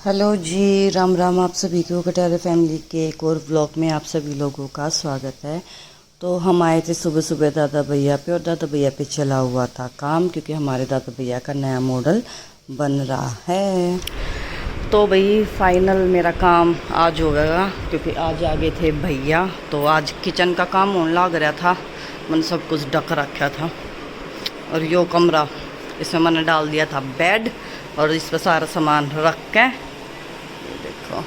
Hello जी, राम राम। आप सभी को कटारे फैमिली के एक और ब्लॉग में आप सभी लोगों का स्वागत है। तो हम आए थे सुबह सुबह दादा भैया पे, और दादा भैया पे चला हुआ था काम, क्योंकि हमारे दादा भैया का नया मॉडल बन रहा है। तो भाई फाइनल मेरा काम आज हो गया, क्योंकि आज आ गए थे भैया। तो आज किचन का काम होने लग रहा था। मैंने सब कुछ ढक रखा था, और यो कमरा, इसमें मैंने डाल दिया था बेड, और इस पर सारा सामान रख के देखो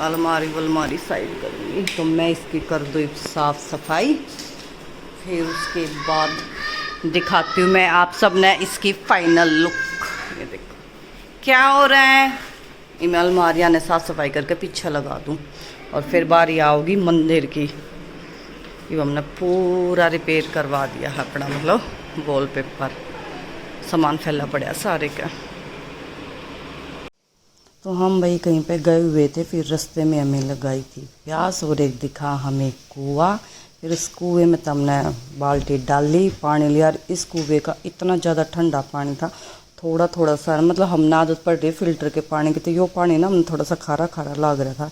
अलमारी वलमारी साइड करूँगी। तो मैं इसकी कर दूँ साफ़ सफाई, फिर उसके बाद दिखाती हूँ मैं आप सब ने इसकी फाइनल लुक। ये देखो क्या हो रहा है। इन अलमारियाँ ने साफ़ सफाई करके पीछे लगा दूँ, और फिर बारी आओगी मंदिर की। ये हमने पूरा रिपेयर करवा दिया है अपना, मतलब वॉलपेपर सामान फैला पड़ा सारे का। तो हम भाई कहीं पे गए हुए थे, फिर रास्ते में हमें लगाई थी प्यास, और एक दिखा हमें कुआं। फिर इस कुएं में तो हमने बाल्टी डाली, पानी लिया। और इस कुएं का इतना ज़्यादा ठंडा पानी था, थोड़ा थोड़ा सा, मतलब हमने आदत पड़ रही फिल्टर के पानी की, तो यो पानी ना हमें थोड़ा सा खारा खारा लग रहा था,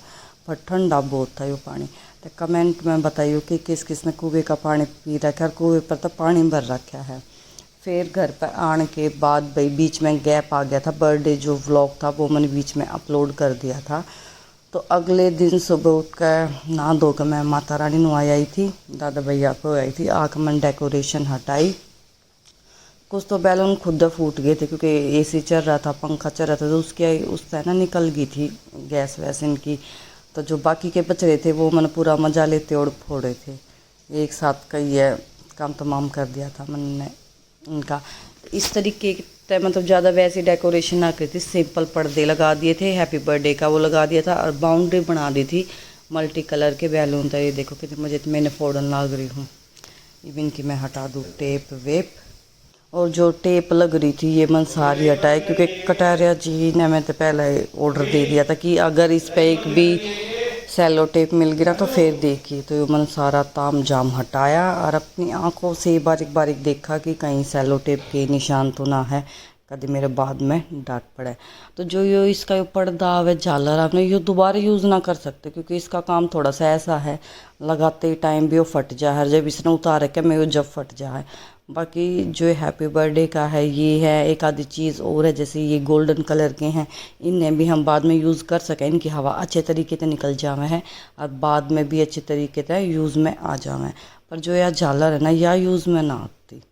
पर ठंडा बहुत था यो पानी। तो कमेंट में बताइए कि किस किस ने कुएं का पानी पी रखा है, और कुएं पर तो पानी भर रखा है। फिर घर पर आने के बाद भाई बीच में गैप आ गया था। बर्थडे जो व्लॉग था वो मैंने बीच में अपलोड कर दिया था। तो अगले दिन सुबह उठ कर नहा धो कर मैं माता रानी नुआई आई थी, दादा भैया को आई थी। आकर मैंने डेकोरेशन हटाई। कुछ तो बैलून खुद फूट गए थे, क्योंकि एसी चल रहा था, पंखा चल रहा था, तो उसके उससे ना निकल गई थी गैस वैस इनकी। तो जो बाकी के बच रहे थे वो मैंने पूरा मजा लेते और फोड़े थे। एक साथ का ये काम तमाम कर दिया था मैंने उनका। इस तरीके के मतलब ज़्यादा वैसी डेकोरेशन ना करी थी, सिंपल पर्दे लगा दिए थे, हैप्पी बर्थडे का वो लगा दिया था, और बाउंड्री बना दी थी मल्टी कलर के बैलून था। ये देखो कितने मजे मैंने फोड़न लग रही हूँ। इवन कि मैं हटा दूँ टेप वेप, और जो टेप लग रही थी ये मन सारी हटाए, क्योंकि कटारिया जी ने मैं तो पहले ऑर्डर दे दिया था कि अगर इस पर एक भी सेलो टेप मिल गया तो फिर देखिए। तो मैंने सारा ताम जाम हटाया, और अपनी आंखों से बारीक बारीक देखा कि कहीं सेलो टेप के निशान तो ना है, कभी मेरे बाद में डांट पड़े। तो जो यो इसका यो पर्दा व झालर आपने यो दोबारा यूज़ ना कर सकते, क्योंकि इसका काम थोड़ा सा ऐसा है, लगाते ही टाइम भी वो फट जाए, जब इसने उतार के मैं वो जब फट जाए। बाकी जो हैप्पी बर्थडे का है ये है, एक आधी चीज़ और है, जैसे ये गोल्डन कलर के हैं, इन्हें भी हम बाद में यूज़ कर सकें, इनकी हवा अच्छे तरीके से निकल जावे है, और बाद में भी अच्छे तरीके से यूज़ में आ जावे। पर जो यह झालर है ना, यह यूज़ में ना आती,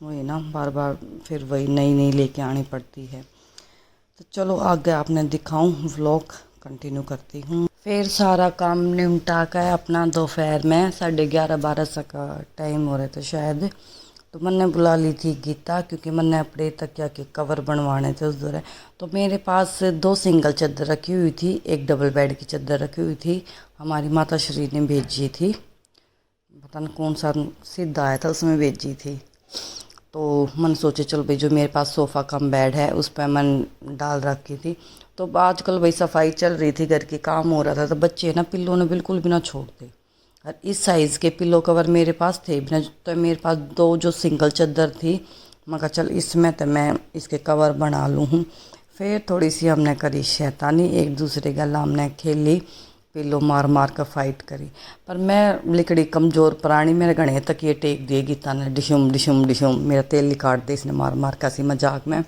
वही ना बार बार फिर वही नई नई लेके आनी पड़ती है। तो चलो आगे आपने दिखाऊं, व्लॉग कंटिन्यू करती हूँ। फिर सारा काम निपटा कर अपना दोपहर में 11:30-12 का टाइम हो रहा था शायद। तो मैंने बुला ली थी गीता, क्योंकि मैंने अपने तकिया के कवर बनवाने थे उस दौरान। तो मेरे पास 2 सिंगल चादर रखी हुई थी, एक डबल बेड की चादर रखी हुई थी, हमारी माता श्री ने भेजी थी, पता नहीं कौन सा सिद्ध आया था उसमें भेजी थी। तो मैंने सोचे चलो भाई जो मेरे पास सोफ़ा कम बेड है उस पर मैं डाल रखी थी। तो आजकल भाई सफाई चल रही थी, घर के काम हो रहा था, तो बच्चे ना पिल्लों ने बिल्कुल भी ना छोड़ते, और इस साइज़ के पिल्लो कवर मेरे पास थे भी ना। तो मेरे पास 2 जो सिंगल चादर थी, मैं कहा चल इसमें तो मैं इसके कवर बना लूँ। फिर थोड़ी सी हमने करी शैतानी, एक दूसरे गला हमने खेली, पिल्लो मार मार कर फाइट करी। पर मैं लिकड़ी कमज़ोर प्राणी, मेरे गणे तक ये टेक दिए गीता ने, डिशुम डिशुम डिशुम, मेरा तेल ही काट दे इसने मार मार का सी मजाक में।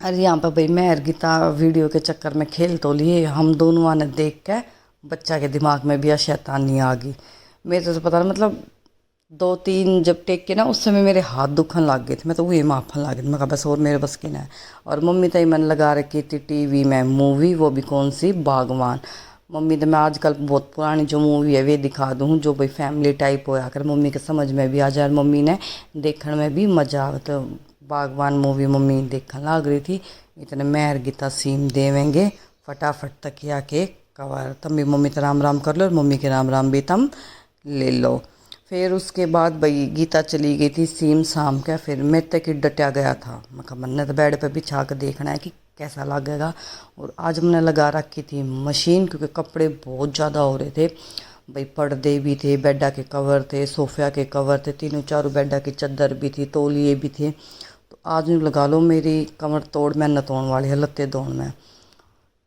अरे यहाँ पर भाई मैं और गीता वीडियो के चक्कर में खेल तो लिए, हम दोनों आने देख के बच्चा के दिमाग में भी शैतानी आ गई। मेरे तो पता नहीं, मतलब 2-3 जब टेक के ना उस समय मेरे हाथ दुखन लग गए थे, मैं तो वही माफन लग गई थी। मैं कहा बस और मेरे बस की ना है। और मम्मी तो मन लगा रखी थी टीवी में मूवी, वो भी कौन सी, बागवान। मम्मी तो मैं आजकल बहुत पुरानी जो मूवी है वे दिखा दूँ, जो भाई फैमिली टाइप हो आकर मम्मी के समझ में भी आ जाए, मम्मी ने देखने में भी मज़ा आवे। तो बागवान मूवी मम्मी देखने लग रही थी। इतने मैं और गीता सीम देवेंगे फटाफट तकिया के कवर, तब भी मम्मी तो राम राम कर लो, और मम्मी के राम राम भी तुम ले लो। फिर उसके बाद भाई गीता चली गई थी सीम शाम का, फिर मैं तक ही डटा गया था। मैं कहा मैंने तो बेड पे बिछा कर देखना है कि कैसा लगेगा। और आज मैंने लगा रखी थी मशीन, क्योंकि कपड़े बहुत ज़्यादा हो रहे थे भाई, पर्दे भी थे, बेडा के कवर थे, सोफ़ा के कवर थे, तीनों चारों बेडा की चादर भी थी, तौलिए भी थे। तो आज नहीं लगा लो मेरी कमर तोड़ मैं न तोड़ने वाली है लत्ते दौड़ में।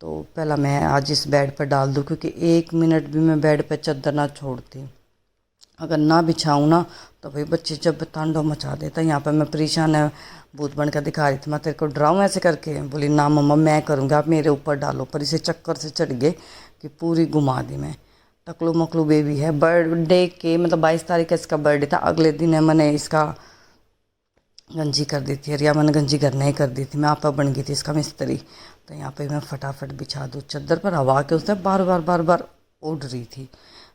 तो पहला मैं आज इस बेड पर डाल दूँ, क्योंकि 1 मिनट भी मैं बेड पर चादर ना छोड़ती। अगर ना बिछाऊँ ना तो भाई बच्चे जब तांडव मचा देता। यहाँ पर मैं परेशान है भूत बन कर दिखा रही थी, मैं तेरे को डराऊँ ऐसे करके। बोली ना मम्मा मैं करूँगी, आप मेरे ऊपर डालो। पर इसे चक्कर से चढ़ गए कि पूरी घुमा दी मैं। टकलू मकलू बेबी है। बर्थडे के मतलब 22 तारीख का इसका बर्थडे था, अगले दिन है मैंने इसका गंजी कर दी थी। या मैंने गंजी करना ही कर दी थी, मैं आपा बन गई थी इसका मिस्त्री। तो यहाँ पे मैं फटाफट बिछा दूँ चादर पर। हवा के उससे बार बार उड़ रही थी।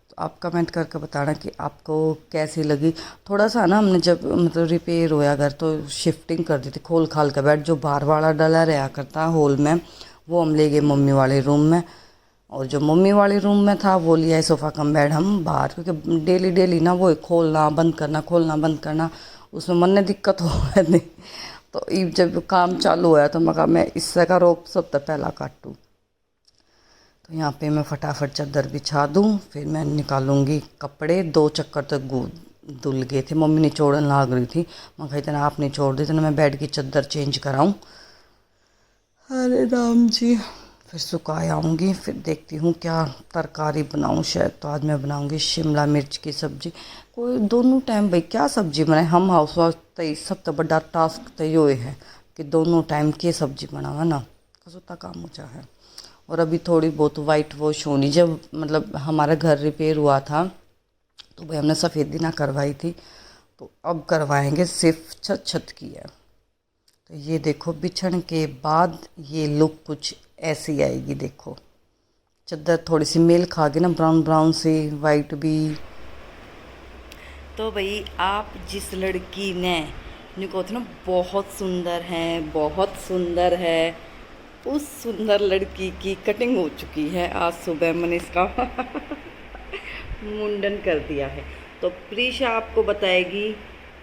तो आप कमेंट करके बताना कि आपको कैसी लगी। थोड़ा सा ना हमने जब मतलब रिपेयर होया घर तो शिफ्टिंग कर दी थी, खोल खाल का बेड जो बाहर वाला डला रहा करता हॉल में वो हम ले गए मम्मी वाले रूम में। और जो मम्मी वाले रूम में था वो लिया है सोफ़ा कम बेड हम बाहर, क्योंकि डेली ना वो खोलना बंद करना उसमें मन ने दिक्कत हो नहीं। तो जब काम चालू हुआ तो मैं कहा मैं इससे का रोक सबसे पहला काटूँ। तो यहाँ पे मैं फटाफट चादर बिछा दूँ, फिर मैं निकालूंगी कपड़े। 2 चक्कर तक धुल गए थे, मम्मी निचोड़न लाग रही थी। मैं कही इतना आप निचोड़ दी तो मैं बेड की चादर चेंज कराऊँ। अरे राम जी, फिर सुखा आऊँगी, फिर देखती हूँ क्या तरकारी बनाऊँ। शायद तो आज मैं बनाऊँगी शिमला मिर्च की सब्ज़ी। कोई दोनों टाइम भाई क्या सब्ज़ी बनाए, हम हाउस वाइफ तो सबसे बड़ा टास्क तो ये है कि दोनों टाइम की सब्ज़ी बनावा ना, कसोता काम हो है। और अभी थोड़ी बहुत वाइट वॉश होनी, जब मतलब हमारा घर रिपेयर हुआ था तो भाई हमने सफ़ेदी ना करवाई थी, तो अब करवाएंगे, सिर्फ छत की है। तो ये देखो बिछण के बाद ये लुक कुछ ऐसी आएगी। देखो चादर थोड़ी सी मेल खा गई ना, ब्राउन से वाइट भी। तो भाई आप जिस लड़की ने को ना बहुत सुंदर है, उस सुंदर लड़की की कटिंग हो चुकी है। आज सुबह मैंने इसका मुंडन कर दिया है। तो प्रीशा आपको बताएगी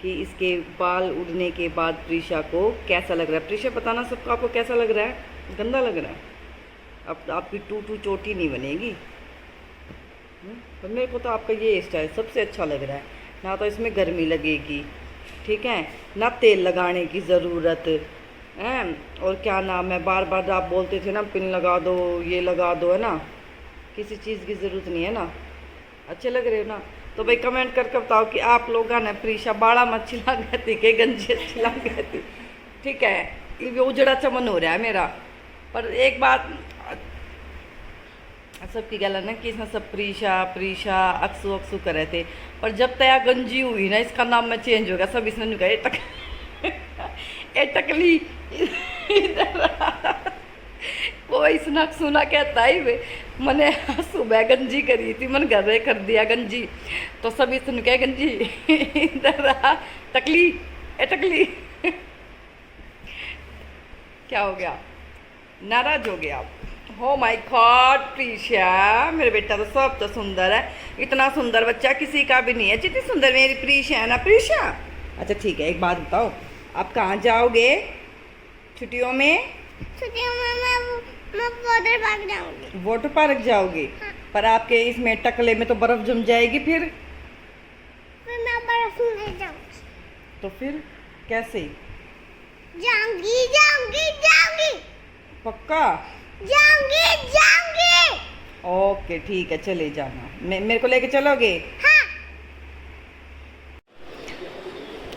कि इसके बाल उड़ने के बाद प्रीशा को कैसा लग रहा है। प्रीशा बताना सबको आपको कैसा लग रहा है। गंदा लग रहा है। अब आपकी टू चोटी नहीं बनेगी। पर मेरे को तो आपका ये स्टाइल सबसे अच्छा लग रहा है। ना तो इसमें गर्मी लगेगी, ठीक है, ना तेल लगाने की ज़रूरत है। और क्या नाम है, बार बार आप बोलते थे ना पिन लगा दो, ये लगा दो, है ना, किसी चीज़ की ज़रूरत नहीं है ना। अच्छे लग रहे हो ना। तो भाई कमेंट करके बताओ कि आप लोग ना प्रीशा बाड़ा में अच्छी लग थी कि गंजी अच्छी लग थी। ठीक है, ये उजड़ा चमन हो रहा है मेरा। पर एक बात सबकी गल है ना कि इसमें सब प्रीशा अक्सू कर रहे थे। पर जब तया गंजी हुई ना इसका नाम में चेंज हो गया। सब इसने कहा ए टकली कोई इसना सुना कहता ही वे मैंने सुबह गंजी करी थी, मन घर कर दिया गंजी। तो सब इसने कहा गंजी इधर टकली ए टकली क्या हो गया, नाराज हो गया। हो माय गॉड प्रीशा, मेरे बेटा तो सब तो सुंदर है। इतना सुंदर बच्चा किसी का भी नहीं है जितनी सुंदर मेरी प्रीशा है ना। प्रीशा अच्छा ठीक है, एक बात बताओ, आप कहाँ जाओगे छुट्टियों में? छुट्टियों में मैं वाटर पार्क जाऊंगी। वाटर पार्क जाओगे? हाँ। पर आपके इसमें टकले में तो बर्फ जम जाएगी। फिर मैं बर्फ में नहीं जाऊंगी। तो फिर कैसे? जाऊंगी। पक्का? जाऊंगी। ओके ठीक है, चले जाना। मेरे को लेके चलोगे? हाँ।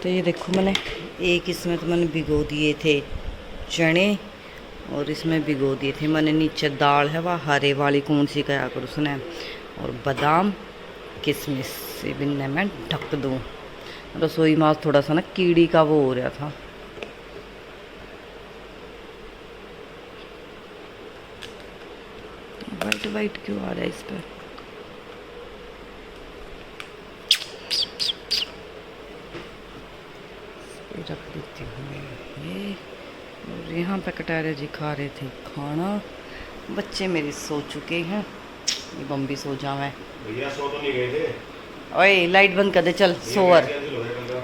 तो ये देखो मैंने एक इसमें तो मैंने भिगो दिए थे चने, और इसमें भिगो दिए थे मैंने नीचे दाल है वह हरे वाली कौन सी कहा कर उसने, और बादाम किशमिश से भी मैं ढक दूँ। रसोई में थोड़ा सा ना कीड़ी का वो हो रहा था। वाइट क्यों आ रहा है इस पर? रख देती हूँ ये। और यहाँ पे कटारे जी खा रहे थे खाना। बच्चे मेरे सो चुके हैं, ये बम्बी सो जावे। भैया सो तो नहीं गए थे? ओए लाइट बंद कर दे, चल सोवर।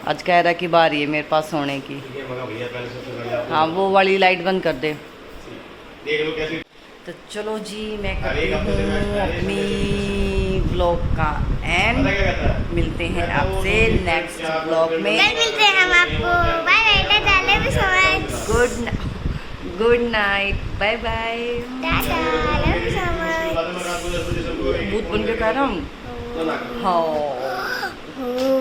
आज कह रहा कि बारी है मेरे पास सोने की। हाँ वो वाली लाइट बंद कर दे। तो चलो जी मैं करती हूँ अपनी ब्लॉग का एंड। मिलते हैं आपसे नेक्स्ट ब्लॉग में। कल मिलते हैं हम आपको। Bye bye. Good night, bye bye. Tata, love you so much. भूत बन के कह रहा हूँ। हाँ Oh.